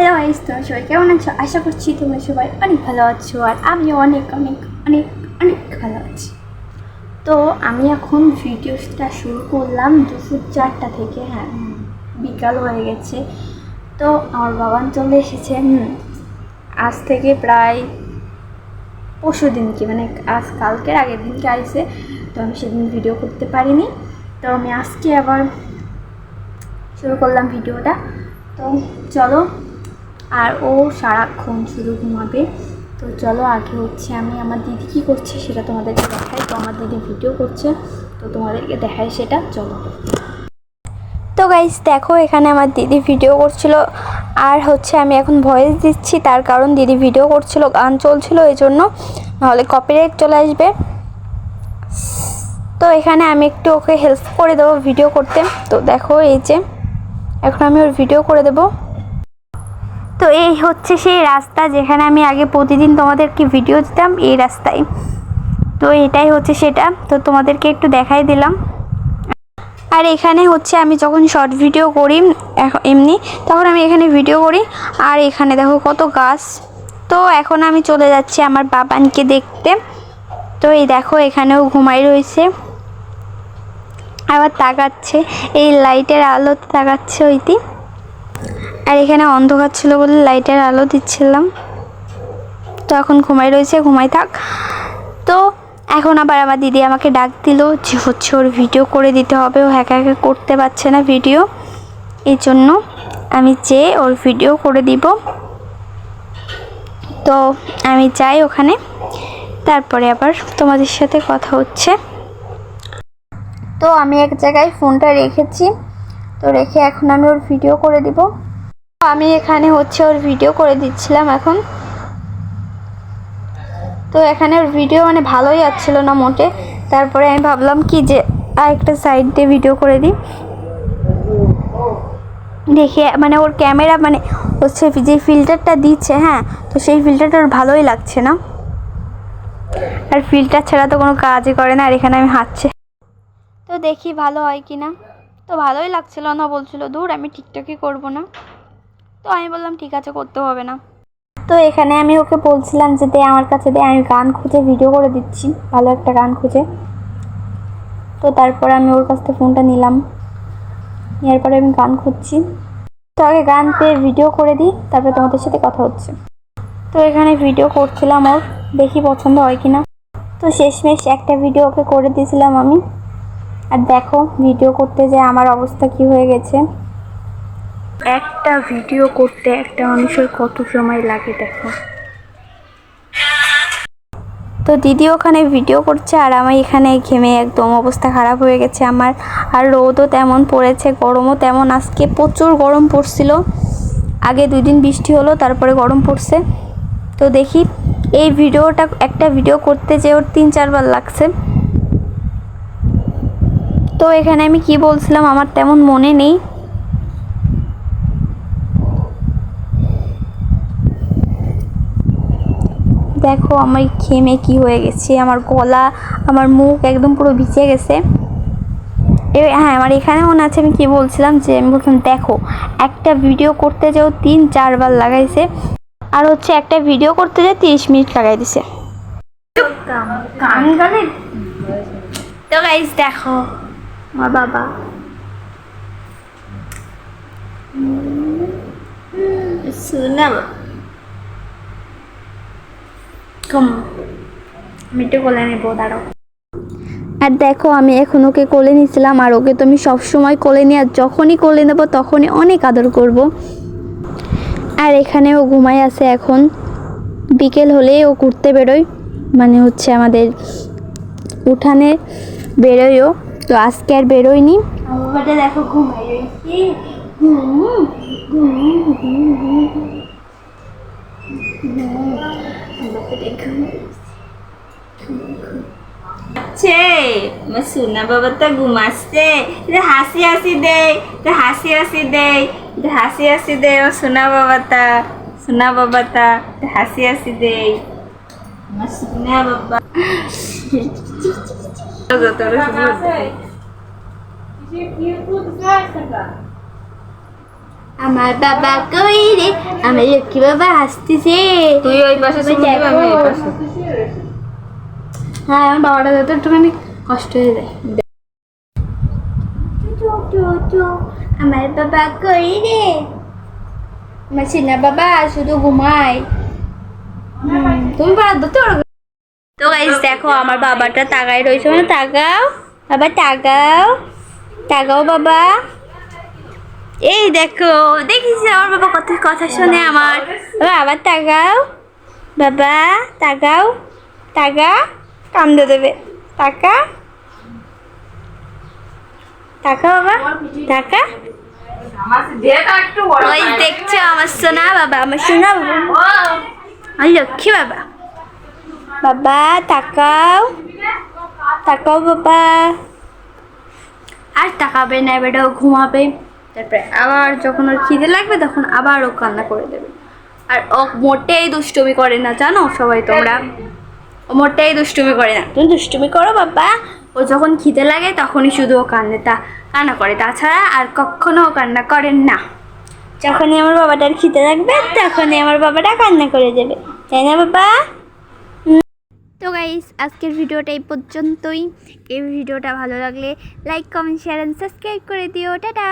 Hello guys, তোমরা সবাই কেমন আছো? আশা করছি তোমরা সবাই অনেক ভালো আছো, আর আমিও অনেক অনেক অনেক অনেক ভালো আছি। তো আমি এখন ভিডিওটা শুরু করলাম দুপুর 4টা থেকে। হ্যাঁ, বিকাল হয়ে গেছে। তো আমার বাবান চলে এসেছে আজ থেকে প্রায় পরশু দিনকে, মানে আজ কালকের আগের দিনকে আসছে। তো আমি সেদিন ভিডিও করতে পারিনি, তো আমি আজকে আবার শুরু করলাম ভিডিওটা। তো চলো, আর ও সারাক্ষণ শুধু ঘুমাবে। তো চলো আগে হচ্ছে আমি আমার দিদি কী করছে সেটা তোমাদেরকে দেখাই। তো আমার দিদি ভিডিও করছে, তো তোমাদেরকে দেখাই সেটা। চলো। তো গাইস দেখো, এখানে আমার দিদি ভিডিও করছিল, আর হচ্ছে আমি এখন ভয়েস দিচ্ছি, তার কারণ দিদি ভিডিও করছিল, গান চলছিল, এই জন্য, নাহলে কপিরাইট চলে আসবে। তো এখানে আমি একটু ওকে হেল্প করে দেবো ভিডিও করতে। তো দেখো, এই যে এখন আমি ওর ভিডিও করে দেবো। তো এই হচ্ছে সেই রাস্তা যেখানে আমি আগে প্রতিদিন তোমাদেরকে ভিডিও দিতাম, এই রাস্তায়। তো এটাই হচ্ছে সেটা, তো তোমাদেরকে একটু দেখাই দিলাম। আর এখানে হচ্ছে আমি যখন শর্ট ভিডিও করি এমনি, তখন আমি এখানে ভিডিও করি। আর এখানে দেখো কত গাছ। তো এখন আমি চলে যাচ্ছি আমার বাবানকে দেখতে। তো এই দেখো, এখানেও ঘুমাই রয়েছে, আবার তাকাচ্ছে, এই লাইটের আলোতে তাকাচ্ছে ওইটি। আর এখানে অন্ধকার ছিল বলে লাইটের আলো দিচ্ছিলাম। তো এখন ঘুমাই রয়েছে, ঘুমাই থাক। তো এখন আবার আমার দিদি আমাকে ডাক দিল যে হচ্ছে ওর ভিডিও করে দিতে হবে, ও একা একা করতে পারছে না ভিডিও, এই জন্য আমি যেয়ে ওর ভিডিও করে দিব। তো আমি যাই ওখানে, তারপরে আবার তোমাদের সাথে কথা হচ্ছে। তো আমি এক জায়গায় ফোনটা রেখেছি, তো রেখে এখন আমি ওর ভিডিও করে দিব। আমি এখানে হচ্ছে ওর ভিডিও করে দিচ্ছিলাম এখন। তো এখানে ওর ভিডিও মানে ভালোই আসছিল না মোটে, তারপরে আমি ভাবলাম কি যে আরেকটা সাইড দিয়ে ভিডিও করে দিই। দেখে মানে ওর ক্যামেরা মানে হচ্ছে যে ফিল্টারটা দিচ্ছে, হ্যাঁ, তো সেই ফিল্টারটা ওর ভালোই লাগছে না, আর ফিল্টার ছাড়া তো কোনো কাজই করে না। আর এখানে আমি হাঁটছে, তো দেখি ভালো হয় কি না। তো ভালোই লাগছিল না, বলছিল দূর আমি টিকটকই করব না। তো আমি বললাম ঠিক আছে, করতে হবে না। তো এখানে আমি ওকে বলছিলাম যে দে আমার কাছে দে, আমি গান খুঁজে ভিডিও করে দিচ্ছি, ভালো একটা গান খুঁজে। তো তারপর আমি ওর কাছ থেকে ফোনটা নিলাম, নেওয়ার পরে আমি গান খুঁজছি। তো আগে গান পেয়ে ভিডিও করে দিই, তারপরে তোমাদের সাথে কথা হচ্ছে। তো এখানে ভিডিও করছিলাম ওর, দেখি পছন্দ হয় কিনা। তো শেষমেশ একটা ভিডিও ওকে করে দিয়েছিলাম আমি। আর দেখো ভিডিও করতে যে আমার অবস্থা কি হয়ে গেছে। একটা ভিডিও করতে একটা মানুষের কত সময় লাগে দেখো। তো দিদি ওখানে ভিডিও করছে, আর আমি এখানে ঘেমে একদম অবস্থা খারাপ হয়ে গেছে আমার। আর রোদও তেমন পড়েছে, গরমও তেমন, আজকে প্রচুর গরম পড়ছিল। আগে 2 দিন বৃষ্টি হলো, তারপরে গরম পড়ছে। তো দেখি এই ভিডিওটা, একটা ভিডিও করতে যে ওর 3-4 বার লাগছে। তো এখানে আমি কি বলছিলাম আমার তেমন মনে নেই। দেখো আমার ঘেমে কি হয়ে গেছে, আমার গলা, আমার মুখ একদম পুরো ভিজে গেছে। হ্যাঁ, আমার এখানে মনে আছে আমি কি বলছিলাম, যে আমি বলছিলাম দেখো একটা ভিডিও করতে যেও 3-4 বার লাগাইছে, আর হচ্ছে একটা ভিডিও করতে যে 30 মিনিট লাগাই দিছে। তো গাইস দেখো আমার বাবা, শোনা আমি একটু কোলে নেবো, দাঁড়াও। আর দেখো আমি এখন ওকে কোলে নিয়েছিলাম, আর ওকে তো আমি সবসময় কোলে নিই, আর যখনই কোলে নেবো তখনই অনেক আদর করব। আর এখানে ও ঘুমাই আছে, এখন বিকেল হলেই ও ঘুরতে বেরোয়, মানে হচ্ছে আমাদের উঠানে বেরোয়ও। তো আজকে আর বেরোয়নি, বাবাটা দেখো ঘুমাই রয়েছে। সোনা বাবাটা ঘুমাচ্ছে, হাসি হাসি দেয়, হাসি হাসি দেয়, হাসি হাসি দেয় ও সোনা বাবাটা, সোনা বাবাটা হাসি হাসি দেয়, আমার সোনা বাবা। আমার বাবা কই রে, আমার লক্ষ্মী বাবা হাসতেছে। তুই ওই পাশে চলে যাবি, আমি এই পাশে। হ্যাঁ, আমার বাবাটা যাতে একটুখানি কষ্ট হয়ে যায়। আমার বাবা কই রে, আমার সিনা বাবা শুধু ঘুমায়। তুমি পারা ধরতে পারো। তো গাইস দেখো আমার বাবাটা তাকায় রয়েছে, মানে তাকাও বাবা, তাকাও তাকাও বাবা। এই দেখো, দেখিস আমার বাবা কত কথা শোনে আমার। বাবা আবার তাকাও বাবা, তাকাও, তাকা, কান্দে দেবে, তাকা তাকা বাবা, তাকা। ওই দেখছো আমার সোনা বাবা, আমার সোনা বাবা, আমার লক্ষ্মী বাবা। বাবা তাকাও, তাকাও বাবা। আর তাকাবে না, এবারে ও ঘুমাবে। তারপরে আবার যখন ওর খিদে লাগবে তখন আবার ও কান্না করে দেবে। আর ও মোটেই দুষ্টুমি করে না, জানো সবাই তোমরা, ও মোটেই দুষ্টুমি করে না। তুমি দুষ্টুমি করো বাবা, ও যখন খিদে লাগে তখনই শুধু ও কান্না করে, তাছাড়া আর কখনো ও কান্না করেন না। যখনই আমার বাবাটার খিদে লাগবে তখনই আমার বাবাটা কান্না করে দেবে, তাই না বাবা? তো গাইস আজকের ভিডিওটা এই পর্যন্তই। এই ভিডিওটা ভালো লাগলে like, comment, share and subscribe করে দিও। টাটা।